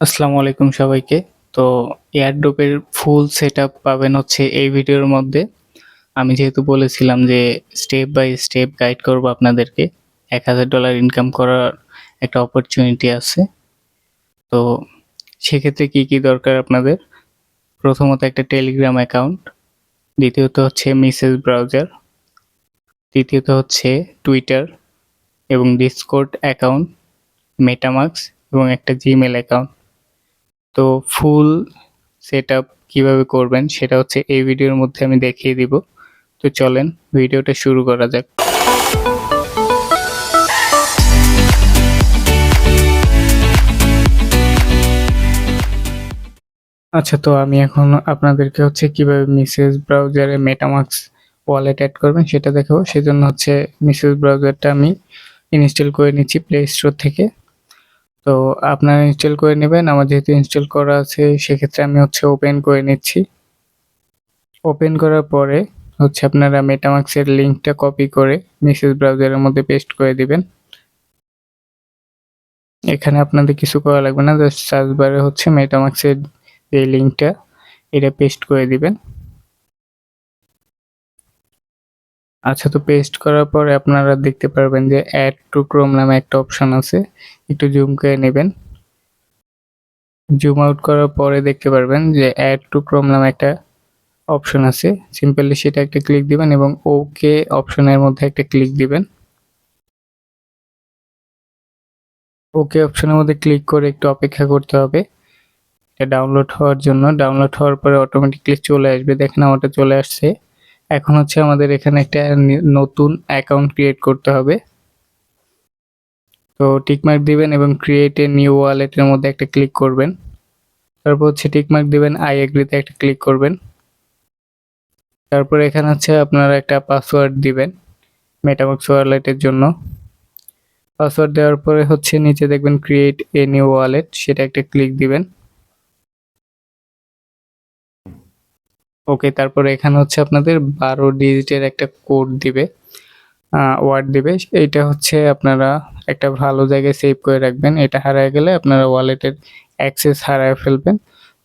আসসালামু আলাইকুম সবাইকে। তো এয়ারড্রপের ফুল সেটআপ পাবেন হচ্ছে এই ভিডিওর মধ্যে। আমি যেহেতু বলেছিলাম যে স্টেপ বাই স্টেপ গাইড করব আপনাদেরকে। $1000 ইনকাম করার একটা অপরচুনিটি আছে। তো সেক্ষেত্রে কি দরকার আপনাদের? প্রথমত একটা টেলিগ্রাম অ্যাকাউন্ট, দ্বিতীয়ত হচ্ছে মেসেজ ব্রাউজার, তৃতীয়ত হচ্ছে টুইটার এবং ডিসকর্ড অ্যাকাউন্ট, মেটামাস্ক এবং একটা জিমেইল অ্যাকাউন্ট। তো ফুল সেটআপ কিভাবে করবেন সেটা হচ্ছে এই ভিডিওর মধ্যে আমি দেখিয়ে দিব। তো চলেন ভিডিওটা শুরু করা যাক। আচ্ছা, তো আমি এখন আপনাদেরকে হচ্ছে কিভাবে মেসেজ ব্রাউজারে মেটামাস্ক ওয়ালেট অ্যাড করবেন সেটা দেখাবো। সেজন্য হচ্ছে মেসেজ ব্রাউজারটা আমি ইনস্টল করে নিচ্ছি প্লে স্টোর থেকে। তো আপনারা ইনস্টল করে নেবেন। আমার যেহেতু ইনস্টল করা আছে সেক্ষেত্রে আমি হচ্ছে ওপেন করে নিচ্ছি। ওপেন করার পরে হচ্ছে আপনারা মেটামাস্কের লিঙ্কটা কপি করে মেসেজ ব্রাউজারের মধ্যে পেস্ট করে দিবেন। এখানে আপনাদের কিছু করা লাগবে না, জাস্ট সার্চ বারে হচ্ছে মেটামাস্কের যে লিঙ্কটা এটা পেস্ট করে দিবেন। আচ্ছা, তো পেস্ট করার পরে আপনারা দেখতে পারবেন যে অ্যাড টু ক্রোম নামে একটা অপশন আছে, একটু জুম করে নেবেন। জুম আউট করার পরে দেখতে পারবেন যে অ্যাড টু ক্রোম নামে একটা অপশন আছে, সিম্পলি সেটা একটা ক্লিক দিবেন এবং ওকে অপশনের মধ্যে একটা ক্লিক দিবেন। ওকে অপশনের মধ্যে ক্লিক করে একটু অপেক্ষা করতে হবে এটা ডাউনলোড হওয়ার জন্য। ডাউনলোড হওয়ার পরে অটোমেটিকলি চলে আসবে, দেখেন আমারটা চলে আসছে। এখন হচ্ছে আমাদের এখানে একটা নতুন অ্যাকাউন্ট ক্রিয়েট করতে হবে। তো টিকমার্ক দিবেন এবং ক্রিয়েট এ নিউ ওয়ালেটের মধ্যে একটা ক্লিক করবেন। তারপর হচ্ছে টিকমার্ক দিবেন, আই এগ্রিতে একটা ক্লিক করবেন। তারপর এখানে হচ্ছে আপনারা একটা পাসওয়ার্ড দিবেন মেটামাস্ক ওয়ালেটের জন্য। পাসওয়ার্ড দেওয়ার পরে হচ্ছে নিচে দেখবেন ক্রিয়েট এ নিউ ওয়ালেট, সেটা একটা ক্লিক দিবেন। ওকে, তারপরে এখানে হচ্ছে আপনাদের 12 ডিজিটের একটা কোড দিবে, ওয়ার্ড দিবে। এইটা হচ্ছে আপনারা একটা ভালো জায়গায় সেভ করে রাখবেন। এটা হারায় গেলে আপনারা ওয়ালেটের অ্যাক্সেস হারায় ফেলবেন।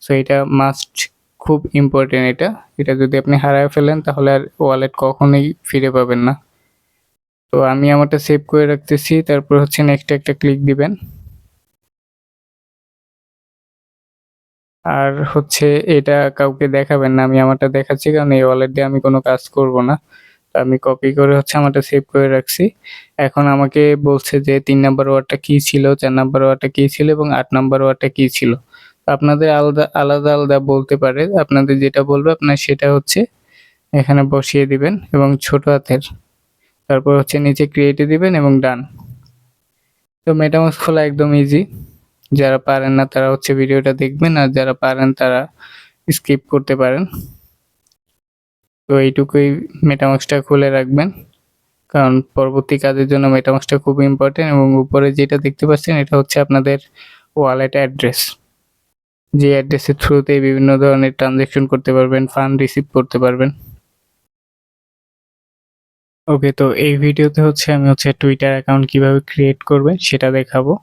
সো এটা মাস্ট, খুব ইম্পর্টেন্ট এটা। এটা যদি আপনি হারায় ফেলেন তাহলে আর ওয়ালেট কখনোই ফিরে পাবেন না। তো আমি আমারটা সেভ করে রাখতেছি। তারপর হচ্ছে নেক্সট একটা ক্লিক দিবেন। আর হচ্ছে এটা কাউকে দেখাবেন না, আমি আমারটা দেখাচ্ছি কারণ এই ওয়ালেট দিয়ে আমি কোনো কাজ করব না। আমি কপি করে হচ্ছে আমারটা সেভ করে রাখছি। এখন আমাকে বলছে যে 3 নাম্বার ওয়ার্ডটা কি ছিল, 4 নাম্বার ওয়ার্ডটা কি ছিল এবং 8 নাম্বার ওয়ার্ডটা কি ছিল। আপনাদের আলাদা বলতে পারে। আপনাদের যেটা বলবে আপনার সেটা হচ্ছে এখানে বসিয়ে দিবেন এবং ছোট হাতের, তারপর হচ্ছে নিচে ক্রিয়েটে দিবেন এবং ডান। তো মেটামাস্ক খোলা একদম ইজি। যারা পারেন না তারা হচ্ছে ভিডিওটা দেখবেন, আর যারা পারেন তারা স্কিপ করতে পারেন। তো এইটুকুই, মেটামাস্কটা খুলে রাখবেন কারণ পরবর্তী কাজের জন্য মেটামাস্কটা খুব ইম্পর্টেন্ট। এবং উপরে যেটা দেখতে পাচ্ছেন এটা হচ্ছে আপনাদের ওয়ালেট অ্যাড্রেস, যে অ্যাড্রেসের থ্রুতে বিভিন্ন ধরনের ট্রানজ্যাকশন করতে পারবেন, ফান্ড রিসিভ করতে পারবেন। ওকে, তো এই ভিডিওতে হচ্ছে আমি হচ্ছে টুইটার অ্যাকাউন্ট কিভাবে ক্রিয়েট করবেন সেটা দেখাবো।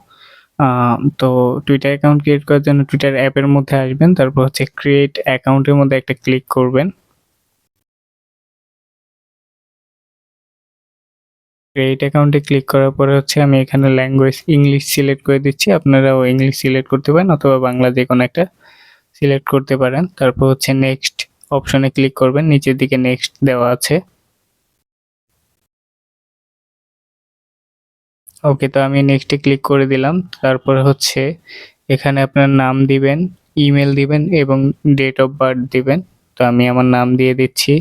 তো টুইটার অ্যাকাউন্ট ক্রিয়েট করার জন্য টুইটার অ্যাপের মধ্যে আসবেন, তারপর হচ্ছে ক্রিয়েট অ্যাকাউন্টের মধ্যে একটা ক্লিক করবেন। ক্রিয়েট অ্যাকাউন্টে ক্লিক করার পরে হচ্ছে আমি এখানে ল্যাঙ্গুয়েজ ইংলিশ সিলেক্ট করে দিচ্ছি। আপনারাও ইংলিশ সিলেক্ট করতে পারেন অথবা বাংলা যে কোনো একটা সিলেক্ট করতে পারেন। তারপর হচ্ছে নেক্সট অপশনে ক্লিক করবেন, নিচের দিকে নেক্সট দেওয়া আছে। ওকে, তো আমি নেক্সটে ক্লিক করে দিলাম। তারপর হচ্ছে এখানে আপনার নাম দিবেন, ইমেল দিবেন এবং ডেট অফ বার্থ দিবেন। তো আমি আমার নাম দিয়ে দিচ্ছি,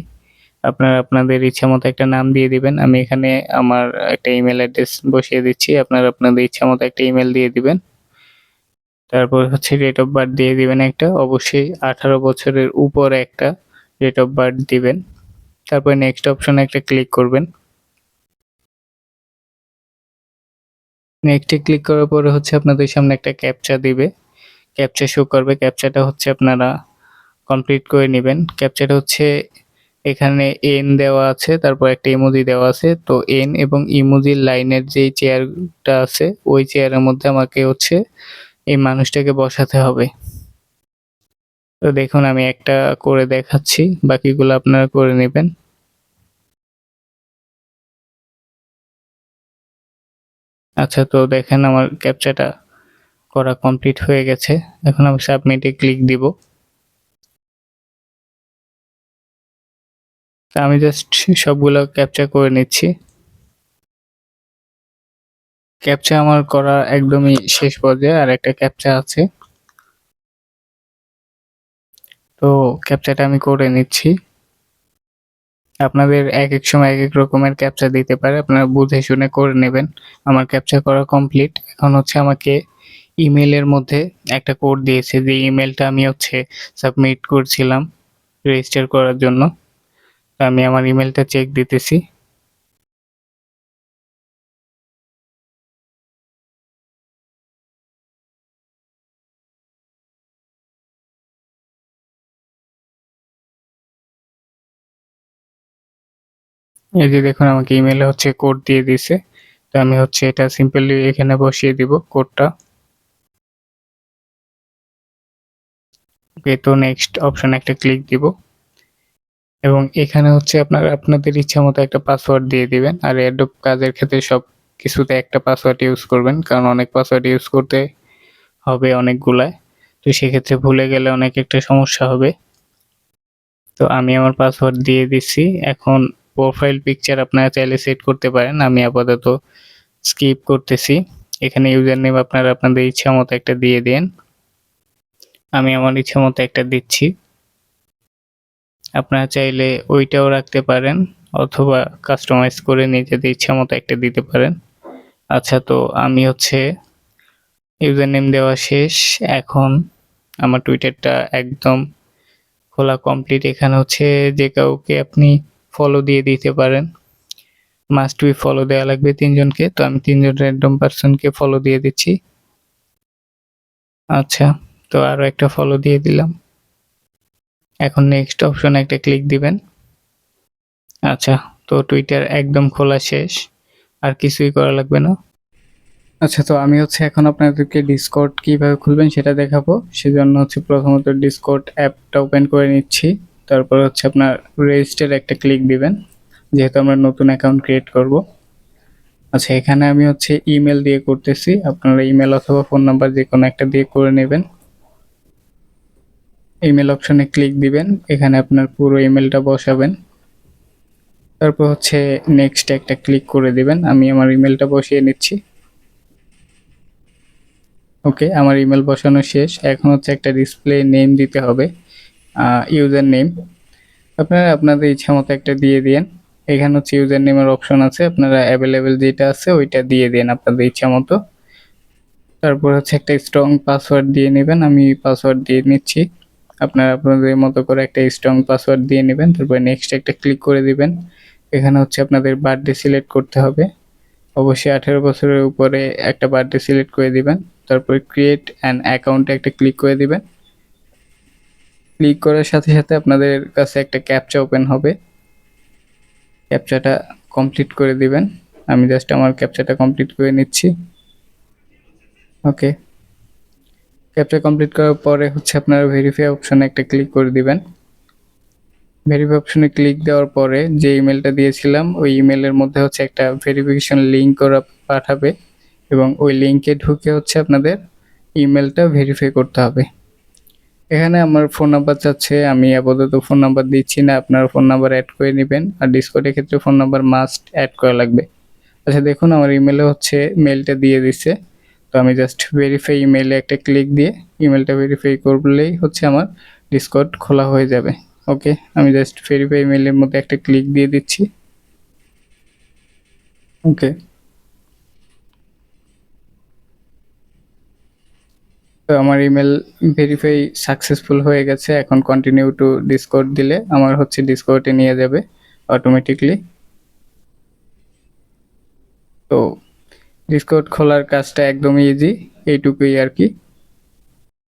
আপনারা আপনাদের ইচ্ছা মতো একটা নাম দিয়ে দিবেন। আমি এখানে আমার একটা ইমেল অ্যাড্রেস বসিয়ে দিচ্ছি, আপনারা আপনাদের ইচ্ছা মতো একটা ইমেল দিয়ে দিবেন। তারপর হচ্ছে ডেট অফ বার্থ দিয়ে দিবেন একটা, অবশ্যই 18 বছরের উপরে একটা ডেট অফ বার্থ দিবেন। তারপর নেক্সট অপশনে একটা ক্লিক করবেন। নেক্সটে ক্লিক করার পরে হচ্ছে আপনাদের সামনে একটা ক্যাপচা দিবে, ক্যাপচা শো করবে। ক্যাপচাটা হচ্ছে আপনারা কমপ্লিট করে নেবেন। ক্যাপচাটা হচ্ছে এখানে এন দেওয়া আছে, তারপর একটা ইমোজি দেওয়া আছে। তো এন এবং ইমোজির লাইনের যে চেয়ারটা আছে ওই চেয়ারের মধ্যে আমাকে হচ্ছে এই মানুষটাকে বসাতে হবে। তো দেখুন আমি একটা করে দেখাচ্ছি, বাকিগুলো আপনারা করে নেবেন। আচ্ছা, তো দেখেন আমার ক্যাপচাটা করা কমপ্লিট হয়ে গেছে। এখন আমি সাবমিটে ক্লিক দিব। তো আমি জাস্ট সবগুলো ক্যাপচা করে নিচ্ছি। ক্যাপচা আমার করা একদমই শেষ পর্যায়ে, আর একটা ক্যাপচা আছে। তো ক্যাপচাটা আমি করে নিচ্ছি। আপনাদের একেক সময় একেক রকমের ক্যাপচা দিতে পারে, আপনারা বুঝে শুনে করে নেবেন। আমার ক্যাপচা করা কমপ্লিট। এখন হচ্ছে আমাকে ইমেইলের মধ্যে একটা কোড দিয়েছে, যে ইমেইলটা আমি হচ্ছে সাবমিট করছিলাম রেজিস্টার করার জন্য। তো আমি আমার ইমেইলটা চেক দিতেছি। এই যে দেখুন আমাকে ইমেইলে হচ্ছে কোড দিয়ে দিছে। তো আমি হচ্ছে এটা সিম্পলি এখানে বসিয়ে দিব কোডটা। ওকে, তো নেক্সট অপশন একটা ক্লিক দিব, এবং এখানে হচ্ছে আপনারা আপনাদের ইচ্ছা মতো একটা পাসওয়ার্ড দিয়ে দিবেন। আর অ্যাডোব কাজের ক্ষেত্রে সব কিছুতে একটা পাসওয়ার্ড ইউজ করবেন, কারণ অনেক পাসওয়ার্ড ইউজ করতে হবে অনেকগুলায়। তো সেক্ষেত্রে ভুলে গেলে অনেক একটা সমস্যা হবে। তো আমি আমার পাসওয়ার্ড দিয়ে দিচ্ছি। এখন প্রোফাইল পিকচার আপনারা চাইলে সেট করতে পারেন, আমি আপাতত স্কিপ করতেছি। এখানে ইউজার নেম আপনারা আপনাদের ইচ্ছা মতো একটা দিয়ে দিন। আমি আমার ইচ্ছা মতো একটা দিচ্ছি। আপনারা চাইলে ওইটাও রাখতে পারেন, অথবা কাস্টমাইজ করে নিজেদের ইচ্ছা মতো একটা দিতে পারেন। আচ্ছা, তো আমি হচ্ছে ইউজার নেম দেওয়া শেষ। এখন আমার টুইটারটা একদম খোলা কমপ্লিট। এখানে হচ্ছে যে কাউকে আপনি ফলো দিয়ে দিতে পারেন। মাস্ট বি ফলো দেওয়া লাগবে 3 জনকে। তো আমি 3 জন র্যান্ডম পারসনকে ফলো দিয়ে দিচ্ছি। আচ্ছা, তো আরো একটা ফলো দিয়ে দিলাম। এখন নেক্সট অপশনে একটা ক্লিক দিবেন। আচ্ছা, তো টুইটার একদম খোলা শেষ, আর কিছুই করা লাগবে না। আচ্ছা, তো আমি হচ্ছে এখন আপনাদেরকে ডিসকর্ড কিভাবে খুলবেন সেটা দেখাবো। সেজন্য হচ্ছে প্রথমত ডিসকর্ড অ্যাপটা ওপেন করে নিচ্ছি। তারপর হচ্ছে আপনার রেজিস্টার একটা ক্লিক দিবেন, যেহেতু আমরা নতুন অ্যাকাউন্ট ক্রিয়েট করব। আচ্ছা, এখানে আমি হচ্ছে ইমেল দিয়ে করতেছি। আপনারা ইমেল অথবা ফোন নাম্বার যে কোনো একটা দিয়ে করে নেবেন। ইমেল অপশনে ক্লিক দিবেন, এখানে আপনার পুরো ইমেলটা বসাবেন। তারপর হচ্ছে নেক্সট একটা ক্লিক করে দিবেন। আমি আমার ইমেলটা বসিয়ে নিচ্ছি। ওকে, আমার ইমেল বসানো শেষ। এখন হচ্ছে একটা ডিসপ্লে নেম দিতে হবে, ইউজার নেম। আপনারা আপনাদের ইচ্ছা মতো একটা দিয়ে দিন। এখানে হচ্ছে ইউজার নেমের অপশন আছে, আপনারা অ্যাভেলেবেল যেটা আছে ওইটা দিয়ে দিন আপনাদের ইচ্ছা মতো। তারপর হচ্ছে একটা স্ট্রং পাসওয়ার্ড দিয়ে নেবেন। আমি পাসওয়ার্ড দিয়ে নিচ্ছি। আপনারা আপনাদের মতো করে একটা স্ট্রং পাসওয়ার্ড দিয়ে নেবেন। তারপর নেক্সট একটা ক্লিক করে দিবেন। এখানে হচ্ছে আপনাদের বার্থডে সিলেক্ট করতে হবে। অবশ্যই 18 বছরের উপরে একটা বার্থডে সিলেক্ট করে দিবেন। তারপর ক্রিয়েট অ্যান অ্যাকাউন্টে একটা ক্লিক করে দিবেন। ক্লিক করার সাথে সাথে আপনাদের কাছে একটা ক্যাপচা ওপেন হবে। ক্যাপচাটা কমপ্লিট করে দিবেন। আমি জাস্ট আমার ক্যাপচাটা কমপ্লিট করে নিচ্ছি। ওকে, ক্যাপচা কমপ্লিট করার পরে হচ্ছে আপনারা ভেরিফাই অপশনে একটা ক্লিক করে দিবেন। ভেরিফাই অপশনে ক্লিক দেওয়ার পরে যে ইমেলটা দিয়েছিলাম ওই ইমেলের মধ্যে হচ্ছে একটা ভেরিফিকেশন লিঙ্ক করা পাঠাবে, এবং ওই লিঙ্কে ঢুকে হচ্ছে আপনাদের ইমেলটা ভেরিফাই করতে হবে। এখানে আমার ফোন নাম্বার চাচ্ছে, আমি আপাতত ফোন নাম্বার দিচ্ছি না, আপনারা ফোন নাম্বার অ্যাড করে নেবেন। আর ডিসকর্ডের ক্ষেত্রে ফোন নাম্বার মাস্ট অ্যাড করা লাগবে। আচ্ছা, দেখুন আমার ইমেলে হচ্ছে মেলটা দিয়ে দিচ্ছে। তো আমি জাস্ট ভেরিফাই ইমেলে একটা ক্লিক দিয়ে ইমেলটা ভেরিফাই করলেই হচ্ছে আমার ডিসকর্ড খোলা হয়ে যাবে। ওকে, আমি জাস্ট ভেরিফাই ইমেলের মধ্যে একটা ক্লিক দিয়ে দিচ্ছি। ওকে, তো আমার ইমেল ভেরিফাই সাকসেসফুল হয়ে গেছে। এখন কন্টিনিউ টু ডিসকর্ড দিলে আমার হচ্ছে ডিসকর্ডে নিয়ে যাবে অটোমেটিকলি। তো ডিসকর্ড খোলার কাজটা একদমই ইজি, এইটুকুই আর কি।